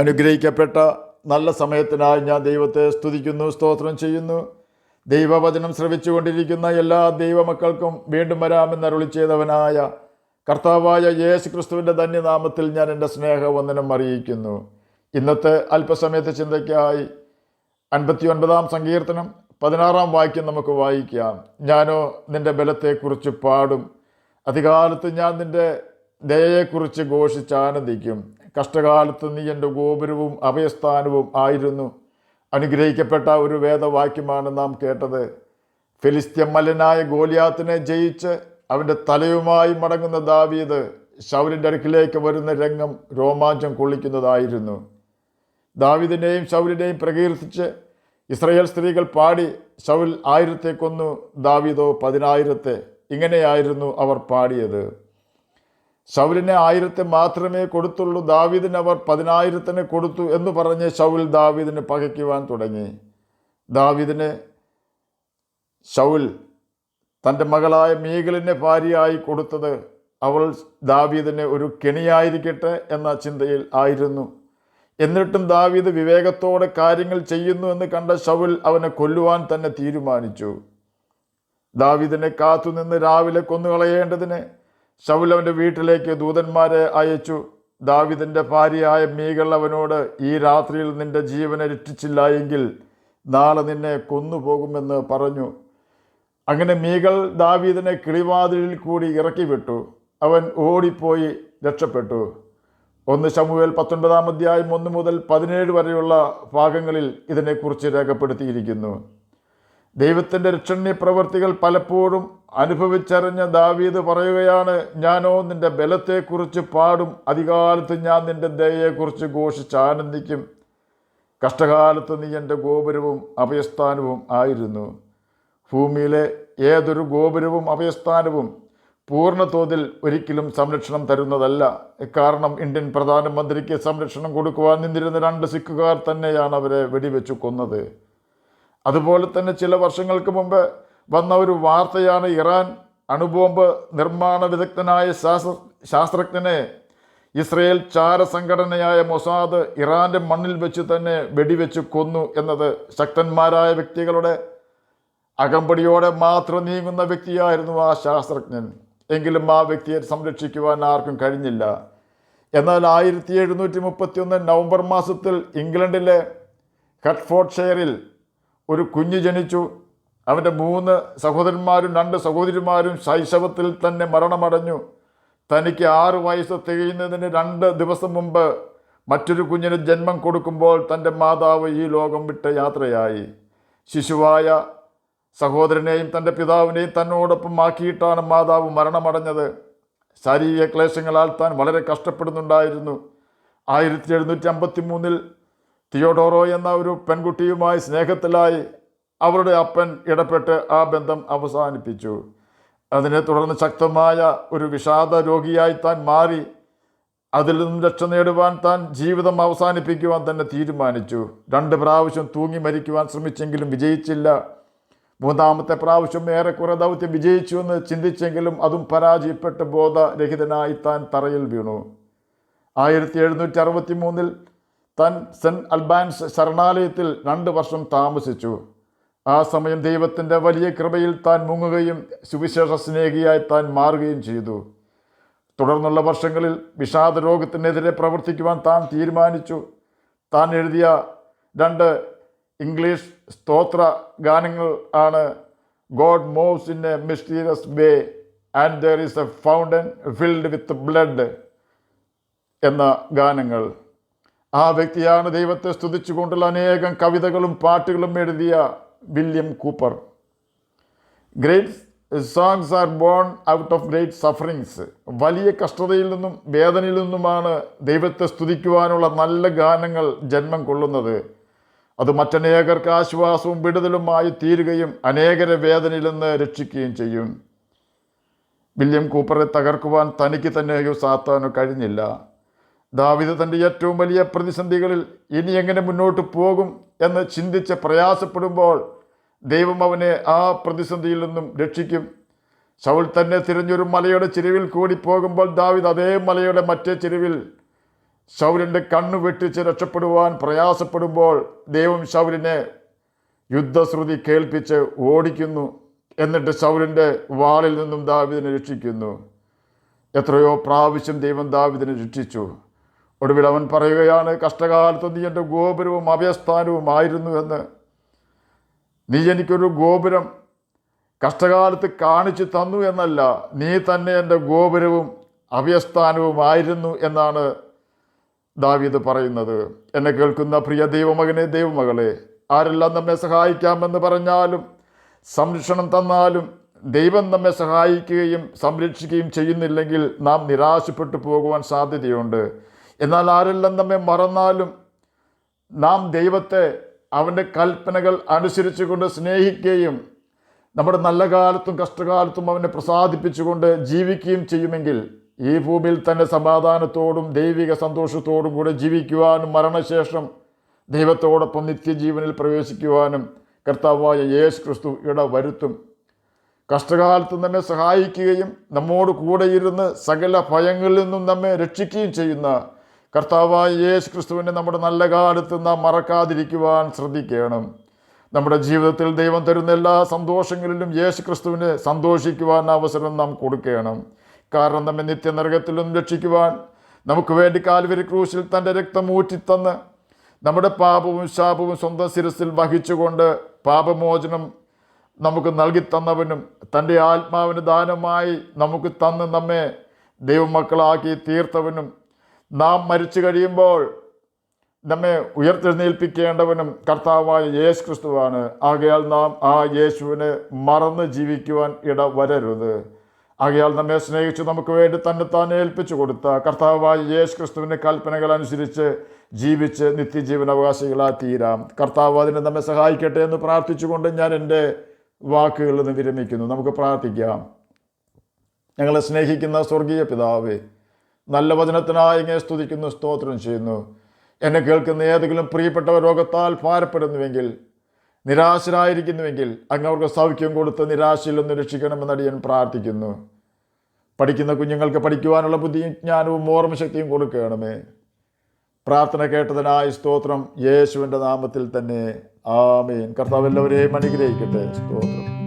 അനുഗ്രഹിക്കപ്പെട്ട നല്ല സമയത്തിനായി ഞാൻ ദൈവത്തെ സ്തുതിക്കുന്നു, സ്തോത്രം ചെയ്യുന്നു. ദൈവവചനം ശ്രവിച്ചുകൊണ്ടിരിക്കുന്ന എല്ലാ ദൈവമക്കൾക്കും വീണ്ടും വരാമെന്ന് അരുളി ചെയ്തവനായ കർത്താവായ യേശു ക്രിസ്തുവിൻ്റെ ധന്യനാമത്തിൽ ഞാൻ എൻ്റെ സ്നേഹവന്ദനം അറിയിക്കുന്നു. ഇന്നത്തെ അല്പസമയത്തെ ചിന്തയ്ക്കായി 59 സങ്കീർത്തനം 16 വാക്യം നമുക്ക് വായിക്കാം. ഞാനോ നിൻ്റെ ബലത്തെക്കുറിച്ച് പാടും, അധികാലത്ത് ഞാൻ നിൻ്റെ ദയയെക്കുറിച്ച് ഘോഷിച്ചാനന്ദിക്കും. കഷ്ടകാലത്ത് നീ എൻ്റെ ഗോപുരവും അഭയസ്ഥാനവും ആയിരുന്നു. അനുഗ്രഹിക്കപ്പെട്ട ഒരു വേദവാക്യമാണ് നാം കേട്ടത്. ഫെലിസ്ത്യ മല്ലനായ ഗോലിയാത്തിനെ ജയിച്ച് അവൻ്റെ തലയുമായി മടങ്ങുന്ന ദാവീദ് ശൗലിൻ്റെ അടുക്കിലേക്ക് വരുന്ന രംഗം രോമാഞ്ചം കൊള്ളിക്കുന്നതായിരുന്നു. ദാവീദിനെയും ശൗലിനെയും പ്രകീർത്തിച്ച് ഇസ്രായേൽ സ്ത്രീകൾ പാടി, ശൗൽ 1000 കൊന്നു, ദാവീദോ 10,000. ഇങ്ങനെയായിരുന്നു അവർ പാടിയത്. ശൗലിനെ 1000 മാത്രമേ കൊടുത്തുള്ളൂ, ദാവീദിന് അവർ 10,000 കൊടുത്തു എന്ന് പറഞ്ഞ് ശൗൽ ദാവീദിനെ പകയ്ക്കുവാൻ തുടങ്ങി. ദാവീദിന് ശൗൽ തൻ്റെ മകളായ മീഖലിനെ ഭാര്യയായി കൊടുത്തത് അവൾ ദാവീദിന് ഒരു കെണിയായിരിക്കട്ടെ എന്ന ചിന്തയിൽ ആയിരുന്നു. എന്നിട്ടും ദാവീദ് വിവേകത്തോടെ കാര്യങ്ങൾ ചെയ്യുന്നു എന്ന് കണ്ട ശൗൽ അവനെ കൊല്ലുവാൻ തന്നെ തീരുമാനിച്ചു. ദാവീദിനെ കാത്തുനിന്ന് രാവിലെ കൊന്നുകളയേണ്ടതിന് ശൗൽ അവൻ്റെ വീട്ടിലേക്ക് ദൂതന്മാരെ അയച്ചു. ദാവീദിൻ്റെ ഭാര്യയായ മീഖൽ അവനോട്, ഈ രാത്രിയിൽ നിന്റെ ജീവനെ രക്ഷിച്ചില്ല എങ്കിൽ നാളെ നിന്നെ കൊന്നുപോകുമെന്ന് പറഞ്ഞു. അങ്ങനെ മീഖൽ ദാവീദിനെ കിളിവാതിലിൽ കൂടി ഇറക്കി വിട്ടു. അവൻ ഓടിപ്പോയി രക്ഷപ്പെട്ടു. 1 ശമൂവേൽ 19 അധ്യായം 1 മുതൽ 17 വരെയുള്ള ഭാഗങ്ങളിൽ ഇതിനെക്കുറിച്ച് രേഖപ്പെടുത്തിയിരിക്കുന്നു. ദൈവത്തിൻ്റെ രക്ഷണീയ പ്രവൃത്തികൾ പലപ്പോഴും അനുഭവിച്ചറിഞ്ഞ ദാവീദ് പറയുകയാണ്, ഞാനോ നിൻ്റെ ബലത്തെക്കുറിച്ച് പാടും, അധികാലത്ത് ഞാൻ നിൻ്റെ ദയയെക്കുറിച്ച് ഘോഷിച്ച് ആനന്ദിക്കും. കഷ്ടകാലത്ത് നീ എൻ്റെ ഗോപുരവും അഭയസ്ഥാനവും ആയിരുന്നു. ഭൂമിയിലെ ഏതൊരു ഗോപുരവും അഭയസ്ഥാനവും പൂർണ്ണതോതിൽ ഒരിക്കലും സംരക്ഷണം തരുന്നതല്ല. കാരണം ഇന്ത്യൻ പ്രധാനമന്ത്രിക്ക് സംരക്ഷണം കൊടുക്കുവാൻ നിന്നിരുന്ന 2 സിഖുകാർ തന്നെയാണ് അവരെ വെടിവെച്ചു കൊന്നത്. അതുപോലെ തന്നെ ചില വർഷങ്ങൾക്ക് മുമ്പ് വന്ന ഒരു വാർത്തയാണ്, ഇറാൻ അണുബോംബ് നിർമ്മാണ വിദഗ്ധനായ ശാസ്ത്രജ്ഞനെ ഇസ്രയേൽ ചാരസംഘടനയായ മൊസാദ് ഇറാൻ്റെ മണ്ണിൽ വെച്ച് തന്നെ വെടിവെച്ച് കൊന്നു എന്നത്. ശക്തന്മാരായ വ്യക്തികളുടെ അകമ്പടിയോടെ മാത്രം നീങ്ങുന്ന വ്യക്തിയായിരുന്നു ആ ശാസ്ത്രജ്ഞൻ. എങ്കിലും ആ വ്യക്തിയെ സംരക്ഷിക്കുവാൻ ആർക്കും കഴിഞ്ഞില്ല. എന്നാൽ 1731 നവംബർ മാസത്തിൽ ഇംഗ്ലണ്ടിലെ ഹെർട്ട്ഫോർഡ്ഷെയറിൽ ഒരു കുഞ്ഞ് ജനിച്ചു. അവൻ്റെ 3 സഹോദരന്മാരും 2 സഹോദരിമാരും ശൈശവത്തിൽ തന്നെ മരണമടഞ്ഞു. തനിക്ക് 6 വയസ്സ് തികയുന്നതിന് 2 ദിവസം മുമ്പ് മറ്റൊരു കുഞ്ഞിന് ജന്മം കൊടുക്കുമ്പോൾ തൻ്റെ മാതാവ് ഈ ലോകം വിട്ട് യാത്രയായി. ശിശുവായ സഹോദരനെയും തൻ്റെ പിതാവിനെയും തന്നോടൊപ്പം ആക്കിയിട്ടാണ് മാതാവ് മരണമടഞ്ഞത്. ശാരീരിക ക്ലേശങ്ങളാൽ താൻ വളരെ കഷ്ടപ്പെടുന്നുണ്ടായിരുന്നു. 1753 തിയോഡോറോ എന്ന ഒരു പെൺകുട്ടിയുമായി സ്നേഹത്തിലായി. അവരുടെ അപ്പൻ ഇടപെട്ട് ആ ബന്ധം അവസാനിപ്പിച്ചു. അതിനെ തുടർന്ന് ശക്തമായ ഒരു വിഷാദ രോഗിയായി താൻ മാറി. അതിൽ നിന്നും രക്ഷ നേടുവാൻ താൻ ജീവിതം അവസാനിപ്പിക്കുവാൻ തന്നെ തീരുമാനിച്ചു. 2 പ്രാവശ്യം തൂങ്ങി മരിക്കുവാൻ ശ്രമിച്ചെങ്കിലും വിജയിച്ചില്ല. 3ാമത്തെ പ്രാവശ്യം ഏറെക്കുറെ ദൗത്യം വിജയിച്ചു എന്ന് ചിന്തിച്ചെങ്കിലും അതും പരാജയപ്പെട്ട് ബോധരഹിതനായി താൻ തറയിൽ വീണു. 1763 താൻ സെൻറ്റ് അൽബാൻസ് ശരണാലയത്തിൽ 2 വർഷം താമസിച്ചു. ആ സമയം ദൈവത്തിൻ്റെ വലിയ കൃപയിൽ താൻ മുങ്ങുകയും സുവിശേഷ സ്നേഹിയായി താൻ മാറുകയും ചെയ്തു. തുടർന്നുള്ള വർഷങ്ങളിൽ വിഷാദ രോഗത്തിനെതിരെ പ്രവർത്തിക്കുവാൻ താൻ തീരുമാനിച്ചു. താൻ എഴുതിയ 2 ഇംഗ്ലീഷ് സ്തോത്ര ഗാനങ്ങൾ ആണ് God moves in A mysterious way and there is A fountain filled with blood എന്ന ഗാനങ്ങൾ. ആ വ്യക്തിയാണ് ദൈവത്തെ സ്തുതിച്ചുകൊണ്ടുള്ള അനേകം കവിതകളും പാട്ടുകളും എഴുതിയ William Cooper. Great songs are born out of great sufferings. വലിയ കഷ്ടതയിൽ നിന്നും വേദനയിൽ നിന്നുമാണ് ദൈവത്തെ സ്തുതിക്കുവാനുള്ള നല്ല ഗാനങ്ങൾ ജന്മം കൊള്ളുന്നത്. അത് മറ്റനേകർക്ക് ആശ്വാസവും വിടുതലുമായി തീരുകയും അനേകരെ വേദനയിൽ നിന്ന് രക്ഷിക്കുകയും ചെയ്യും. വില്യം കൂപ്പറെ തകർക്കുവാൻ തനിക്ക് തന്നെയോ സാത്താനോ കഴിഞ്ഞില്ല. ദാവീദ് തൻ്റെ ഏറ്റവും വലിയ പ്രതിസന്ധികളിൽ ഇനി എങ്ങനെ മുന്നോട്ട് പോകും എന്ന് ചിന്തിച്ച് പ്രയാസപ്പെടുമ്പോൾ ദൈവം അവനെ ആ പ്രതിസന്ധിയിൽ നിന്നും രക്ഷിക്കും. ശൗൽ തന്നെ തിരഞ്ഞൊരു മലയുടെ ചെരുവിൽ കൂടി പോകുമ്പോൾ ദാവീദ് അതേ മലയുടെ മറ്റേ ചെരുവിൽ ശൗലിൻ്റെ കണ്ണു വെട്ടിച്ച് രക്ഷപ്പെടുവാൻ പ്രയാസപ്പെടുമ്പോൾ ദൈവം ശൗലിനെ യുദ്ധശ്രുതി കേൾപ്പിച്ച് ഓടിക്കുന്നു. എന്നിട്ട് ശൗലിൻ്റെ വാളിൽ നിന്നും ദാവീദിനെ രക്ഷിക്കുന്നു. എത്രയോ പ്രാവശ്യം ദൈവം ദാവീദിനെ രക്ഷിച്ചു. ഒടുവിൽ അവൻ പറയുകയാണ്, കഷ്ടകാലത്ത് നീ എൻ്റെ ഗോപുരവും അഭയസ്ഥാനവുമായിരുന്നു എന്ന്. നീ എനിക്കൊരു ഗോപുരം കഷ്ടകാലത്ത് കാണിച്ചു തന്നു എന്നല്ല, നീ തന്നെ എൻ്റെ ഗോപുരവും അഭയസ്ഥാനവുമായിരുന്നു എന്നാണ് ദാവീദ് പറയുന്നത്. എന്നെ കേൾക്കുന്ന പ്രിയ ദൈവമകനെ, ദൈവമകളെ, ആരെല്ലാം നമ്മെ സഹായിക്കാമെന്ന് പറഞ്ഞാലും സംരക്ഷണം തന്നാലും ദൈവം നമ്മെ സഹായിക്കുകയും സംരക്ഷിക്കുകയും ചെയ്യുന്നില്ലെങ്കിൽ നാം നിരാശപ്പെട്ടു പോകുവാൻ സാധ്യതയുണ്ട്. എന്നാൽ ആരെല്ലാം നമ്മെ മറന്നാലും നാം ദൈവത്തെ അവൻ്റെ കൽപ്പനകൾ അനുസരിച്ചുകൊണ്ട് സ്നേഹിക്കുകയും നമ്മുടെ നല്ല കാലത്തും കഷ്ടകാലത്തും അവനെ പ്രസാദിപ്പിച്ചുകൊണ്ട് ജീവിക്കുകയും ചെയ്യുമെങ്കിൽ ഈ ഭൂമിയിൽ തന്നെ സമാധാനത്തോടും ദൈവിക സന്തോഷത്തോടും കൂടെ ജീവിക്കുവാനും മരണശേഷം ദൈവത്തോടൊപ്പം നിത്യജീവനിൽ പ്രവേശിക്കുവാനും കർത്താവായ യേശു ക്രിസ്തു ഇടവരുത്തും. കഷ്ടകാലത്ത് നമ്മെ സഹായിക്കുകയും നമ്മോട് കൂടെ ഇരുന്ന് സകല ഭയങ്ങളിൽ നിന്നും നമ്മെ രക്ഷിക്കുകയും ചെയ്യുന്ന കർത്താവായ യേശു ക്രിസ്തുവിനെ നമ്മുടെ നല്ല കാലത്ത് നാം മറക്കാതിരിക്കുവാൻ ശ്രദ്ധിക്കണം. നമ്മുടെ ജീവിതത്തിൽ ദൈവം തരുന്ന എല്ലാ സന്തോഷങ്ങളിലും യേശു ക്രിസ്തുവിനെ സന്തോഷിക്കുവാൻ അവസരം നാം കൊടുക്കണം. കാരണം നമ്മെ നിത്യനരകത്തിൽ നിന്നും രക്ഷിക്കുവാൻ നമുക്ക് വേണ്ടി കാൽവരി ക്രൂശിൽ തൻ്റെ രക്തം ഊറ്റിത്തന്ന് നമ്മുടെ പാപവും ശാപവും സ്വന്തം ശിരസിൽ വഹിച്ചുകൊണ്ട് പാപമോചനം നമുക്ക് നൽകിത്തന്നവനും തൻ്റെ ആത്മാവിന് ദാനമായി നമുക്ക് തന്ന് നമ്മെ ദൈവമക്കളാക്കി തീർത്തവനും നാം മരിച്ചു കഴിയുമ്പോൾ നമ്മെ ഉയർത്തെഴുന്നേൽപ്പിക്കേണ്ടവനും കർത്താവായ യേശു ക്രിസ്തുവാണ്. ആകയാൽ നാം ആ യേശുവിനെ മറന്ന് ജീവിക്കുവാൻ ഇടവരരുത്. ആകയാൽ നമ്മെ സ്നേഹിച്ച് നമുക്ക് വേണ്ടി തന്നെത്താൻ ഏൽപ്പിച്ചു കൊടുത്ത കർത്താവായ യേശു ക്രിസ്തുവിൻ്റെ കൽപ്പനകൾ അനുസരിച്ച് ജീവിച്ച് നിത്യജീവനാവകാശികളായി തീരാം. കർത്താവ് അതിനെ നമ്മെ സഹായിക്കട്ടെ എന്ന് പ്രാർത്ഥിച്ചുകൊണ്ട് ഞാൻ എൻ്റെ വാക്കുകളിൽ നിന്ന് വിരമിക്കുന്നു. നമുക്ക് പ്രാർത്ഥിക്കാം. ഞങ്ങളെ സ്നേഹിക്കുന്ന സ്വർഗീയ പിതാവേ, നല്ല വചനത്തിനായി ഇങ്ങനെ സ്തുതിക്കുന്നു, സ്തോത്രം ചെയ്യുന്നു. എന്നെ കേൾക്കുന്ന ഏതെങ്കിലും പ്രിയപ്പെട്ടവർ രോഗത്താൽ ഭാരപ്പെടുന്നുവെങ്കിൽ, നിരാശരായിരിക്കുന്നുവെങ്കിൽ അങ്ങ് അവർക്ക് സൗഖ്യം കൊടുത്ത് നിരാശയിൽ നിന്ന് രക്ഷിക്കണമെന്ന് ഞാൻ പ്രാർത്ഥിക്കുന്നു. പഠിക്കുന്ന കുഞ്ഞുങ്ങൾക്ക് പഠിക്കുവാനുള്ള ബുദ്ധിയും ജ്ഞാനവും ഓർമ്മശക്തിയും കൊടുക്കണമേ. പ്രാർത്ഥന കേട്ടതിനായി സ്തോത്രം, യേശുവിൻ്റെ നാമത്തിൽ തന്നെ ആമേൻ. കർത്താവ് എല്ലാവരെയും അനുഗ്രഹിക്കട്ടെ. സ്തോത്രം.